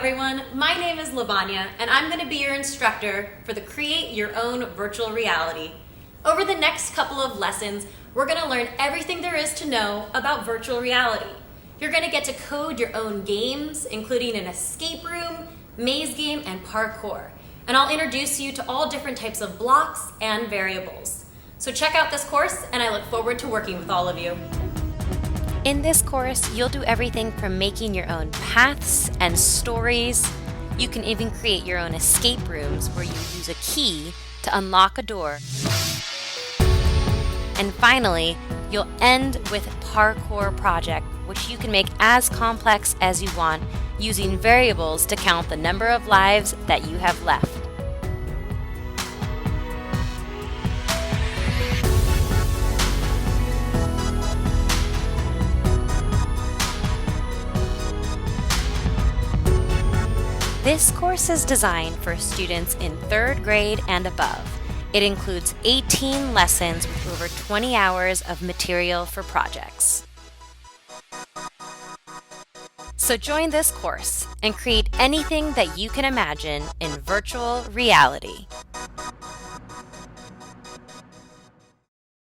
everyone, my name is Lavanya and I'm going to be your instructor for the Create Your Own Virtual Reality. Over the next couple of lessons, we're going to learn everything there is to know about virtual reality. You're going to get to code your own games, including an escape room, maze game, and parkour. And I'll introduce you to all different types of blocks and variables. So check out this course and I look forward to working with all of you. In this course, you'll do everything from making your own paths and stories. You can even create your own escape rooms where you use a key to unlock a door. And finally, you'll end with a parkour project, which you can make as complex as you want using variables to count the number of lives that you have left. This course is designed for students in 3rd grade and above. It includes 18 lessons with over 20 hours of material for projects. So join this course and create anything that you can imagine in virtual reality.